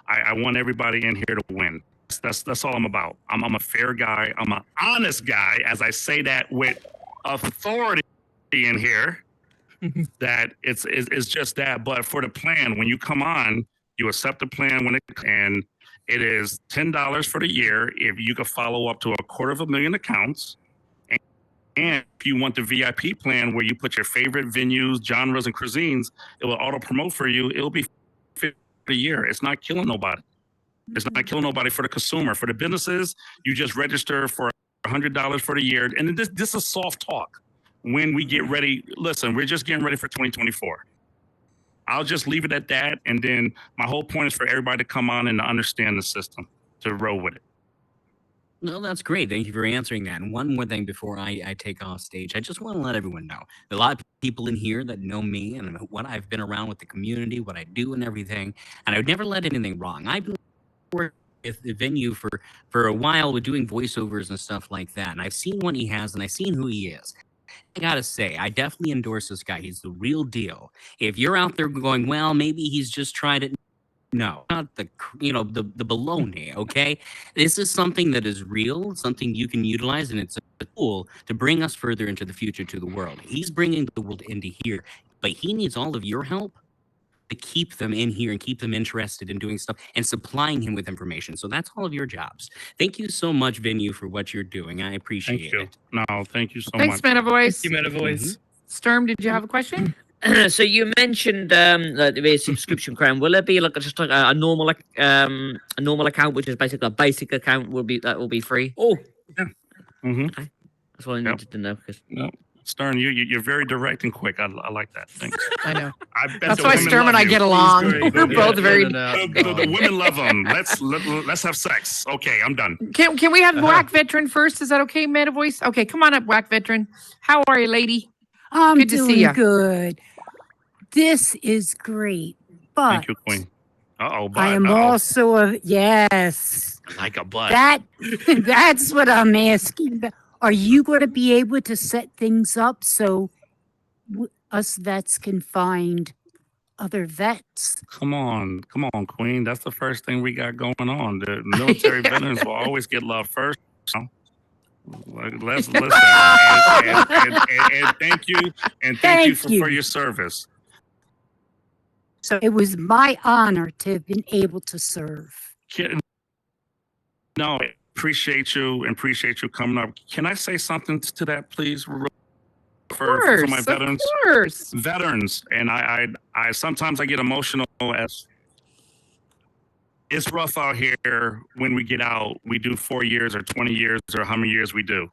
I want everybody in here to win. That's all I'm about. I'm a fair guy. I'm an honest guy. As I say that with authority in here, that it's just that. But for the plan, when you come on, you accept the plan and it is $10 for the year if you can follow up to 250,000 accounts. And if you want the VIP plan where you put your favorite venues, genres, and cuisines, it will auto promote for you. It'll be $50 a year. It's not killing nobody. It's not killing nobody for the consumer. For the businesses, you just register for $100 for the year. And this is soft talk. When we get ready, listen, we're just getting ready for 2024. I'll just leave it at that. And then my whole point is for everybody to come on and to understand the system, to roll with it. No, that's great. Thank you for answering that. And one more thing before I take off stage, I just want to let everyone know. There are a lot of people in here that know me and what I've been around with the community, what I do and everything. And I would never let anything wrong. I've been working with the venue for a while with doing voiceovers and stuff like that. And I've seen what he has and I've seen who he is. I gotta say, I definitely endorse this guy. He's the real deal. If you're out there going, well, maybe he's just tried it. No, not the baloney, okay? This is something that is real, something you can utilize, and it's a tool to bring us further into the future to the world. He's bringing the world into here, but he needs all of your help to keep them in here and keep them interested in doing stuff and supplying him with information. So that's all of your jobs. Thank you so much, Venue, for what you're doing. I appreciate it. No, thank you so much. Thanks, MetaVoice. Thank you, MetaVoice. Sturm, did you have a question? So you mentioned the subscription crown. Will it be just like a normal account, which is basically a basic account? Will be free? Oh, yeah. Okay. That's what I needed to know. Because Stern, you're very direct and quick. I like that. Thanks. I know. That's why Sturm and I get along. We're both very. The women love them. Let's have sex. Okay, I'm done. Can we have Whack Veteran first? Is that okay, MetaVoice? Okay, come on up, Whack Veteran. How are you, lady? I'm Good to see doing ya. good. This is great, but Thank you, Queen. I am also yes. Like a butt. That's what I'm asking about. Are you going to be able to set things up so us vets can find other vets? Come on, Queen. That's the first thing we got going on. The military veterans will always get love first. Let's listen. And thank you, for your service. So it was my honor to have been able to serve. No, appreciate you coming up. Can I say something to that, please? For my veterans, of course. Veterans, and I sometimes I get emotional as. It's rough out here when we get out. We do 4 years or 20 years or how many years we do.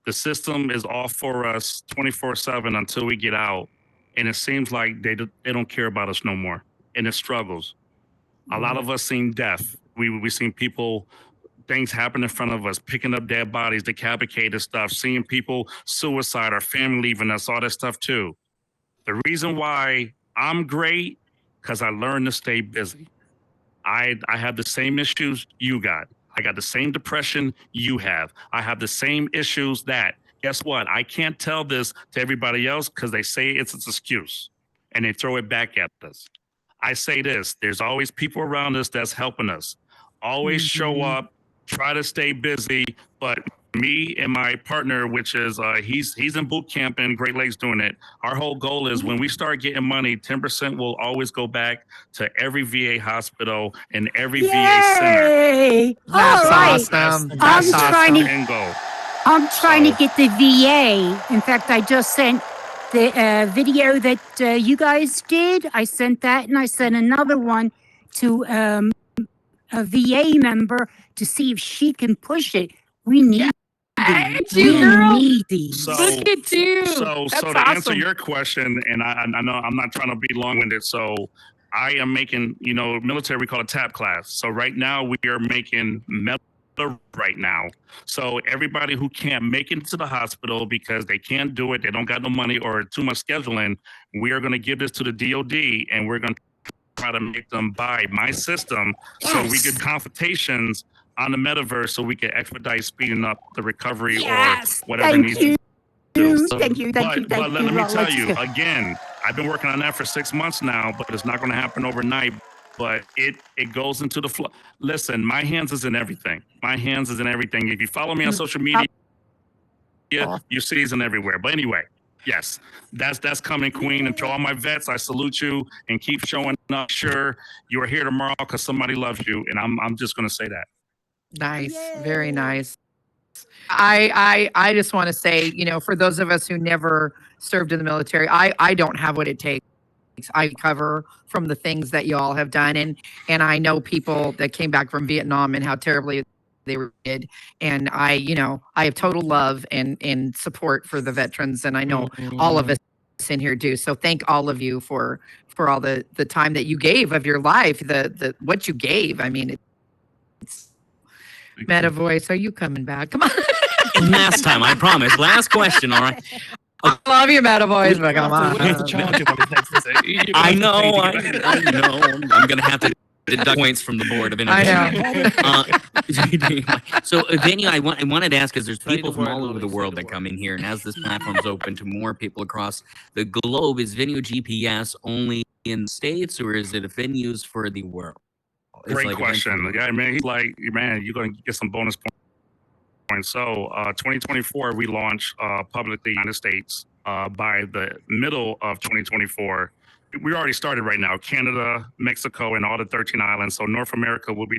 The system is all for us 24/7 until we get out. And it seems like they don't care about us no more. And it struggles. A lot of us seen death. We seen people, things happen in front of us, picking up dead bodies, decapitated stuff, seeing people suicide, our family leaving us, all that stuff too. The reason why I'm great, because I learned to stay busy. I have the same issues you got. I got the same depression you have. I have the same issues that. Guess what? I can't tell this to everybody else because they say it's an excuse and they throw it back at us. I say this, there's always people around us that's helping us. Always show up, try to stay busy, but me and my partner, which is he's in boot camp in Great Lakes doing it. Our whole goal is when we start getting money, 10% will always go back to every VA hospital and every VA center. Yay! All That's right. awesome. I'm That's trying awesome. to- End goal. I'm trying So- to get the VA. In fact, I just sent the video that you guys did. I sent that, and I sent another one to a VA member to see if she can push it. We need these. you, We girl. need these. So- Look at you. So That's to answer awesome. your question, and I know I'm not trying to be long-winded, so I am making, military, we call it TAP class. So right now we are making metal right now. So everybody who can't make it to the hospital because they can't do it, they don't got no money or too much scheduling, we are going to give this to the DOD and we're going to try to make them buy my system so we get consultations on the metaverse so we can expedite speeding up the recovery Yes, or whatever thank needs you. to do. Thank you. But let me Well, tell let's you go. again, I've been working on that for 6 months now, but it's not going to happen overnight. But it goes into the flow. Listen, my hands is in everything. My hands is in everything. If you follow me on social media, you see it's in everywhere. But anyway, yes, that's coming, Queen. And to all my vets, I salute you and keep showing up. Sure, you are here tomorrow because somebody loves you, and I'm just going to say that. Nice. Very nice. I just want to say, for those of us who never served in the military, I don't have what it takes. I recover from the things that you all have done. And I know people that came back from Vietnam and how terribly they were did. And I have total love and support for the veterans. And I know all of us in here do. So thank all of you for all the time that you gave of your life, the what you gave. I mean, it's Meta Voice. Are you coming back? Come on. Last time, I promise. Last question, all right? I love you, Meta Voice, but come We'll have to on. charge him on his next visit. You're gonna I have to know, pay to I get back. know. I'm going to have to deduct points from the board of I innovation. know. So, Vinny, I wanted to ask, because there's Say people the from word, all over Lolly, the say world the that word. come in here, and as this platform's open to more people across the globe, is VenueGPS only in the States, or is it venues for the world? It's Great like question. eventually- Yeah, man, he's like, man, you're going to get some bonus points. So 2024, we launched publicly in the United States. By the middle of 2024, we already started right now. Canada, Mexico, and all the 13 islands. So North America will be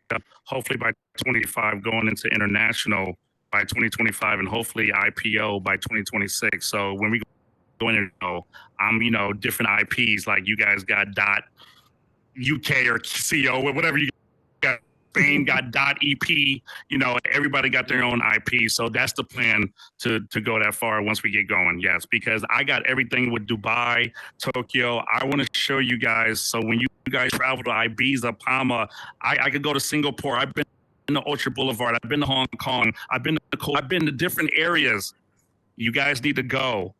done hopefully by 25, going into international by 2025, and hopefully IPO by 2026. So when we go in, I'm different IPs like you guys got .UK or CO, whatever you got. Spain got .EP. Everybody got their own IP. So that's the plan to go that far once we get going. Yes, because I got everything with Dubai, Tokyo. I want to show you guys. So when you guys travel to Ibiza, Palma, I could go to Singapore. I've been to Orchard Boulevard. I've been to Hong Kong. I've been to different areas. You guys need to go.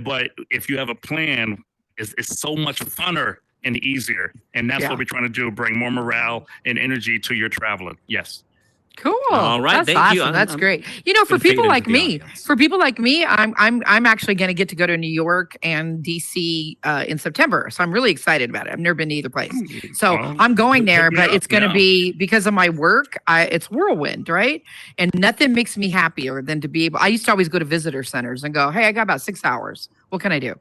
But if you have a plan, it's so much funner and easier. And that's Yeah. what we're trying to do, bring more morale and energy to your traveling. Yes. Cool. All right, That's thank awesome. you. That's I'm great. For gonna fade people into like the me, audience. I'm actually going to get to go to New York and DC in September. So I'm really excited about it. I've never been to either place. So Well, I'm going there, hit me but up, it's going to yeah. be because of my work. It's whirlwind, right? And nothing makes me happier than to be able. I used to always go to visitor centers and go, "Hey, I got about 6 hours. What can I do?"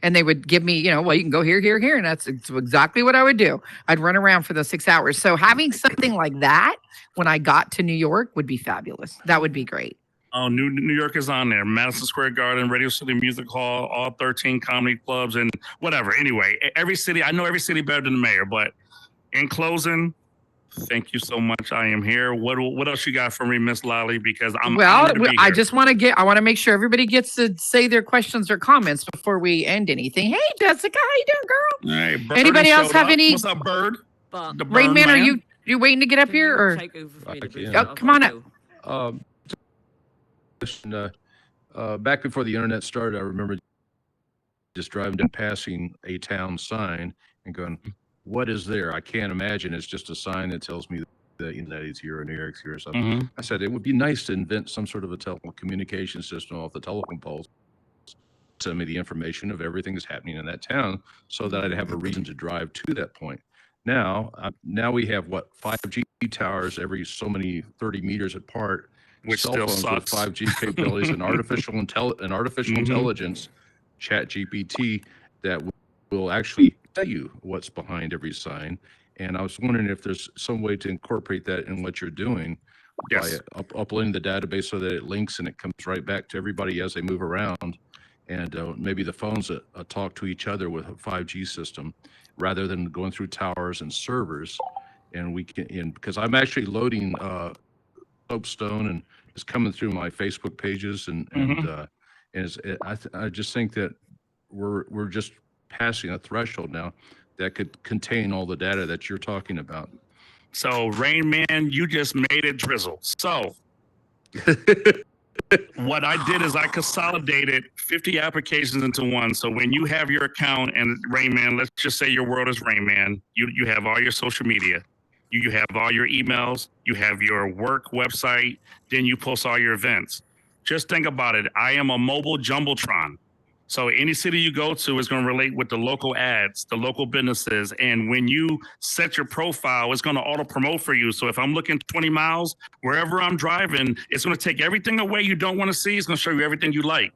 And they would give me, well, you can go here, here, here. And that's exactly what I would do. I'd run around for those 6 hours. So having something like that when I got to New York would be fabulous. That would be great. Oh, New York is on there. Madison Square Garden, Radio City Music Hall, all 13 comedy clubs, and whatever. Anyway, every city, I know every city better than the mayor. But in closing, thank you so much. I am here. What else you got for me, Miss Lolly? Because I'm honored to be I here. just want to make sure everybody gets to say their questions or comments before we end anything. Hey, Jessica, how you doing, girl? All right, Bird Anybody else showed have up. any- What's up, Bird? But The Rain Bird Man, are man? you waiting to get up can here you or? take over for me, I please? can. Oh, come on up. Question, back before the internet started, I remember just driving and passing a town sign and going, what is there? I can't imagine it's just a sign that tells me that, that it's here and here, it's here or something. Mm-hmm. I said, it would be nice to invent some sort of a telecommunication system off the telephone poles. Send me the information of everything that's happening in that town so that I'd have a reason to drive to that point. Now we have 5G towers every so many 30 meters apart, Which cell still phones sucks. with 5G capabilities and artificial intelligence, chat GPT, that will actually tell you what's behind every sign. And I was wondering if there's some way to incorporate that in what you're doing Yes. by uploading the database so that it links and it comes right back to everybody as they move around. And maybe the phones talk to each other with a 5G system rather than going through towers and servers. And we can, because I'm actually loading SoapStone, and it's coming through my Facebook pages, and I just think that we're just passing a threshold now that could contain all the data that you're talking about. So, Rain Man, you just made it drizzle. So, what I did is I consolidated 50 applications into one. So when you have your account and Rain Man, let's just say your world is Rain Man, you have all your social media, you have all your emails, you have your work website, then you post all your events. Just think about it. I am a mobile jumbotron. So any city you go to is going to relate with the local ads, the local businesses. And when you set your profile, it's going to auto promote for you. So if I'm looking 20 miles, wherever I'm driving, it's going to take everything away you don't want to see. It's going to show you everything you like.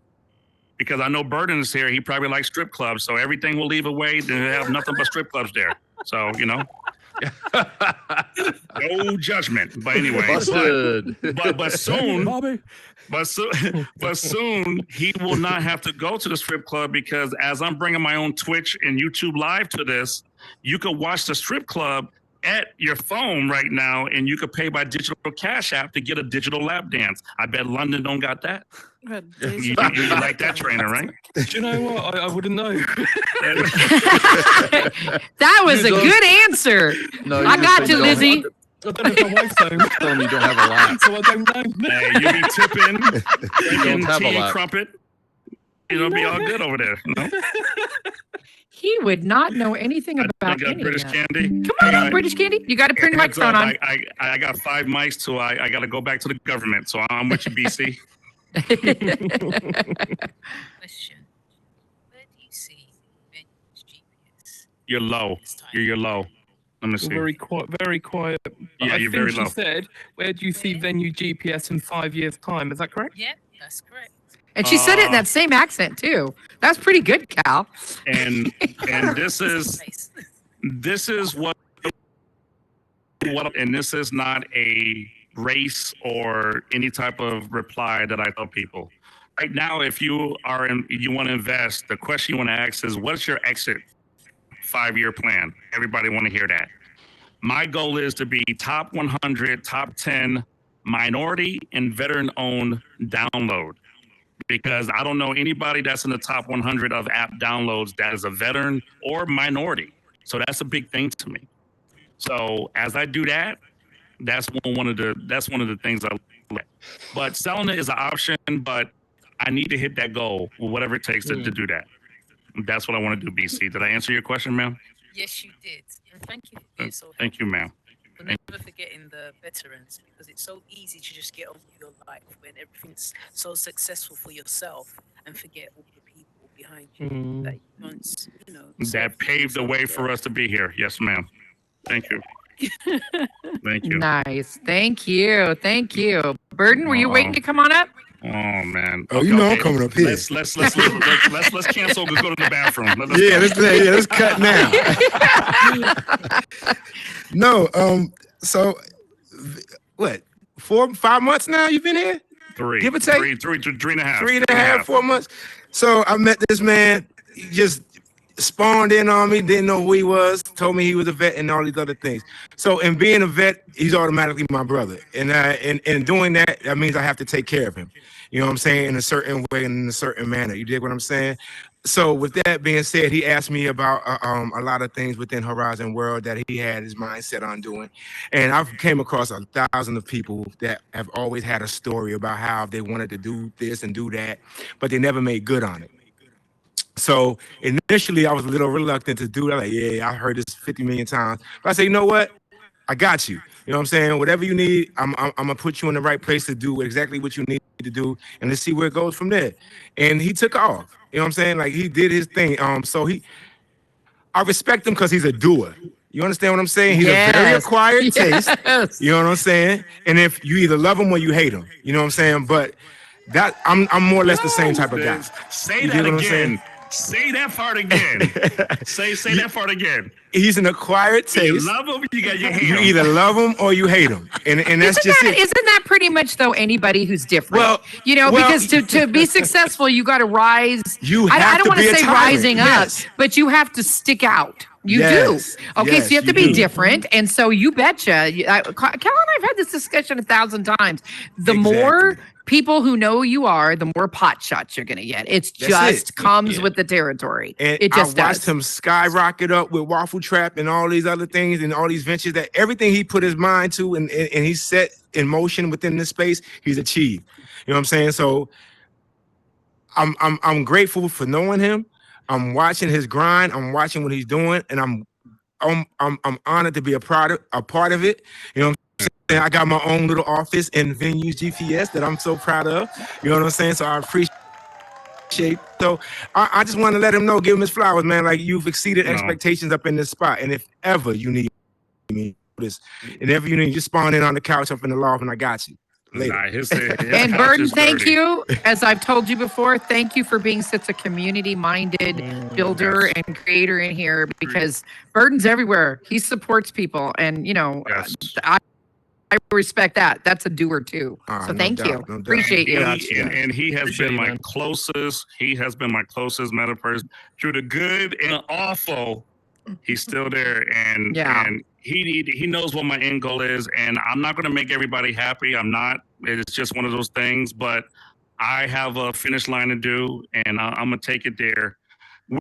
Because I know Burden is here. He probably likes strip clubs. So everything will leave away. Then they have nothing but strip clubs there. So, you know. No judgment. But anyway, but soon, Bobby. But soon he will not have to go to the strip club, because as I'm bringing my own Twitch and YouTube live to this, you can watch the strip club at your phone right now, and you could pay by digital cash app to get a digital lap dance. I bet London don't got that. You like that, trainer, right? Do you know what? I wouldn't know. That was a good answer. No, I got you, Lizzie. I don't know if my wife's home. Telling me you don't have a lap. So I don't know. Hey, you be tipping, drinking have a tea and lap. crumpet. It'll be all good over there. You know? He would not know anything I about got any British of that. candy. Come on, British Candy. You got to turn your Heads microphone up, on. I got 5 mics, so I got to go back to the government. So I'm with you, BC. Question. Where do you see Venue's GPS? You're low. You're low. Let me see. Very quiet. But Yeah, I you're think very she low. said, where do you see Venue GPS in 5 years' time? Is that correct? Yeah, that's correct. And she said it in that same accent too. That's pretty good, Cal. And this is what and this is not a race or any type of reply that I tell people. Right now, if you want to invest, the question you want to ask is, what's your exit 5-year plan? Everybody want to hear that. My goal is to be top 100, top 10 minority and veteran-owned download, because I don't know anybody that's in the top 100 of app downloads that is a veteran or minority. So that's a big thing to me. So as I do that, that's one of the things I like. But selling it is an option, but I need to hit that goal, whatever it takes to do that. That's what I want to do, BC. Did I answer your question, ma'am? Yes, you did. And thank you for being so Thank you, ma'am. for never forgetting the veterans, because it's so easy to just get on with your life when everything's so successful for yourself and forget all the people behind you that you once, That paved the way for us to be here. Yes, ma'am. Thank you. Thank you. Nice. Thank you. Thank you. Burden, were you waiting to come on up? Oh man. Oh, you know I'm coming up here. Let's cancel. Let's go to the bathroom. Let's cut now. No, so what? 4-5 months now you've been here? Give or take? Three and a half. 3.5, 4 months. So I met this man. He just spawned in on me, didn't know who he was, told me he was a vet and all these other things. So in being a vet, he's automatically my brother. And in doing that, that means I have to take care of him. You know what I'm saying? In a certain way and in a certain manner. You dig what I'm saying? So with that being said, he asked me about a lot of things within Horizon World that he had his mindset on doing. And I've came across 1,000 of people that have always had a story about how they wanted to do this and do that, but they never made good on it. So initially, I was a little reluctant to do that. Like, yeah, I heard this 50 million times. But I said, you know what? I got you. You know what I'm saying? Whatever you need, I'm gonna put you in the right place to do exactly what you need to do, and let's see where it goes from there. And he took off. You know what I'm saying? Like he did his thing. I respect him because he's a doer. You understand what I'm saying? He's a very Yes. acquired taste. Yes. You know what I'm saying? And if you either love him or you hate him, you know what I'm saying? But that I'm more or less the same type of guy. Say You that get what I'm saying? again. Say that part again. say that part again. He's an acquired You taste. love him, you got your hate You him. either love him or you hate him, and that's just it. Isn't that pretty much though anybody who's different? Well, because to be successful, you got to rise. You I have don't to want be to a say tyrant, rising yes. up, but you have to stick out. You Yes, do. Okay, yes, so you have to you be do. different, and so you betcha. Cal and I've had this discussion 1,000 times. The more people who know you are, the more pot shots you're going to get. It's That's just it. comes with the territory. And It just I watched does. him skyrocket up with Waffle Trap and all these other things and all these ventures that everything he put his mind to and he set in motion within this space, he's achieved. You know what I'm saying? So I'm grateful for knowing him. I'm watching his grind. I'm watching what he's doing, and I'm honored to be a part of it. You know what I'm saying? I got my own little office in VenueGPS that I'm so proud of. You know what I'm saying? So I appreciate. So I just want to let him know, give him his flowers, man. Like you've exceeded expectations up in this spot, and if ever you need me, and ever you need, just spawn in on the couch up in the loft, and I got you. Later. Nah, his And couch Burton, is thank dirty. you. As I've told you before, thank you for being such a community-minded builder and creator in here because Burton's everywhere. He supports people, and I respect that. That's a doer too. So no thank doubt, you. no doubt. Appreciate you. And he has Appreciate been you, my man. closest. He has been my closest meta person through the good and the awful. He's still there, and Yeah. and he knows what my end goal is. And I'm not going to make everybody happy. I'm not. It's just one of those things. But I have a finish line to do, and I'm gonna take it there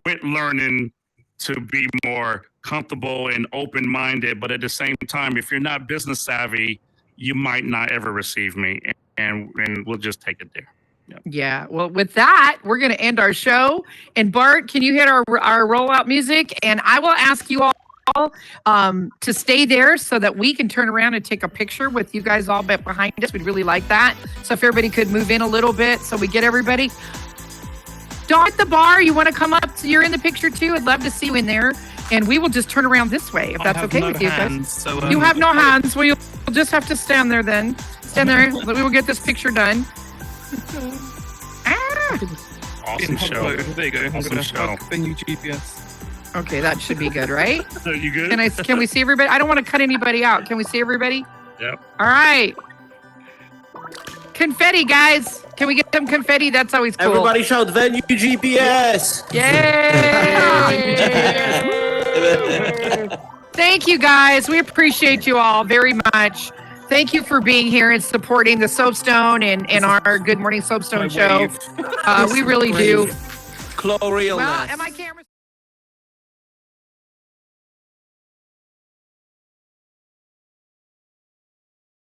with learning to be more comfortable and open-minded. But at the same time, if you're not business savvy, you might not ever receive me, and we'll just take it there. Yeah. Well, with that, we're going to end our show. And Bart, can you hit our rollout music? And I will ask you all to stay there so that we can turn around and take a picture with you guys all behind us. We'd really like that. So if everybody could move in a little bit so we get everybody. Dawn at the bar, you want to come up? You're in the picture too. I'd love to see you in there. And we will just turn around this way if I that's have okay no with you guys. hands, so, You have no hands. Well, you'll just have to stand there then. Stand there. We will get this picture done. Awesome show. There you go. I'm Awesome going to show. hug the new GPS. Okay, that should be good, right? Are you good? Can we see everybody? I don't want to cut anybody out. Can we see everybody? Yep. All right. Confetti, guys. Can we get some confetti? That's always cool. Everybody shout VenueGPS! Yay! Thank you, guys. We appreciate you all very much. Thank you for being here and supporting the SoapStone and our Good Morning SoapStone show. We really do. Chlorreal. Well, am I kidding?